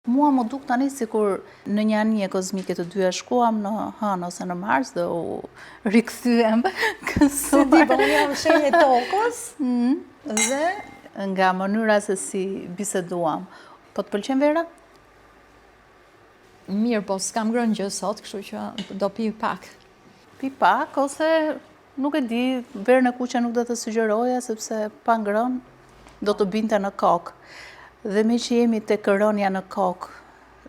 Mua më duk tani sikur në një anije kozmike të dyja shkuam në Hënë ose në Mars dhe u rikthyem kësuar. Se ti po unë jam shenje tokës dhe nga mënyra se si biseduam. Po të pëlqen Vera? mirë, po s'kam ngrënë gjë sot, kështu që do pi pak. Pi pak, ose nuk e di, verën e kuqe nuk do të sugjeroja, sepse pa ngrënë do të binte në kokë. Dhe me që jemi te rënja në kokë,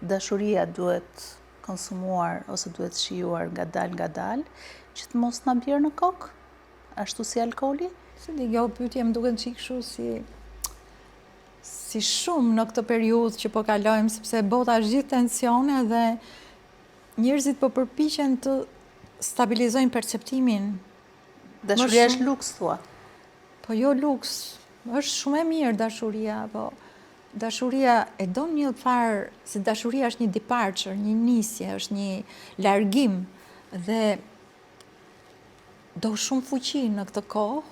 dashuria duhet konsumuar ose duhet shijuar nga dal, që të mos na bjerë në kokë, ashtu si alkooli. Se di, kjo pyetje më duket çik kështu si shumë në këtë periudhë që po kalojmë, sepse bota është gjithë tensione dhe njerëzit po përpiqen të stabilizojnë perceptimin. Dashuria është luks, thua. Po jo luks, është shumë e mirë dashuria, po dashuria e don një farë, se dashuria është një departure, një nisje, është një largim dhe do shumë fuqi në këtë kohë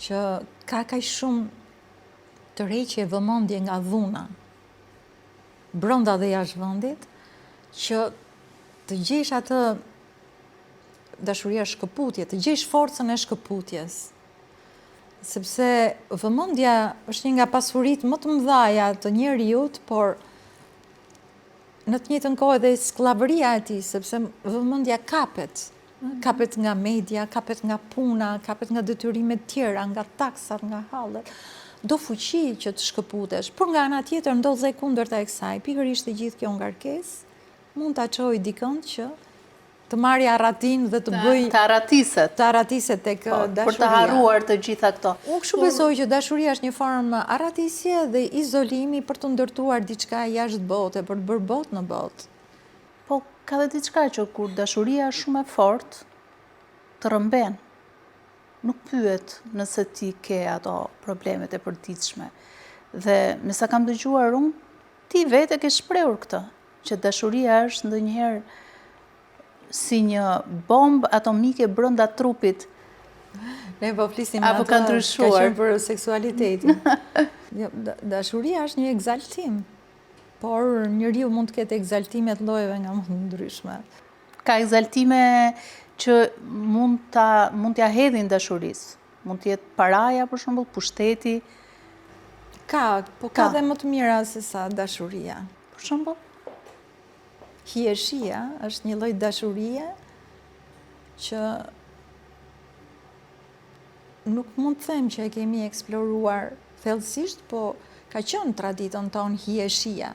që ka kaq shumë tërheqje vëmendje nga dhuna, brenda dhe jashtë vendit, që të gjesh atë dashuria shkëputje, të gjesh forcën e shkëputjes. Sepse vëmendja është një nga pasuritë më të mëdha të njeriut, por në të njëjtën kohë edhe skllavëria e tij, sepse vëmendja kapet. Kapet nga media, kapet nga puna, kapet nga detyrimet tjera, nga taksat, nga hallet. Do fuqi që të shkëputesh, por nga ana tjetër ndodh dhe kundërta e kësaj. Pikërisht e gjithë kjo ngarkesë mund ta çojë dikënd që të marrë arratin dhe të bëj... Të arratiset tek dashuria. Për të harruar të gjitha këto. Unë kështu besoj që dashuria është një formë arratisje dhe izolimi për të ndërtuar diçka jashtë bote, për të bërë botë në botë. Po, ka dhe diçka që kur dashuria është shumë e fortë, të rëmben. Nuk pyet nëse ti ke ato problemet e përditshme. Dhe nësa kam dëgjuar unë, ti vetë ke shprehur këtë, që dashuria është ndonjëherë si një bombë atomike brenda trupit. Ne po flisim apo ka ndryshuar. Ka qenë për seksualitetin. Dashuria është një egzaltim, por njeriu mund të ketë egzaltime të llojeve nga më të ndryshme. Ka egzaltime që mund t'ja hedhin dashurisë. Mund të jetë paraja, për shembull, pushteti. Po ka dhe më të mira se sa dashuria. Për shembull, hieshia është një lloj dashurie që nuk mund të them që e kemi eksploruar thellësisht, po ka qenë traditën tonë hieshia.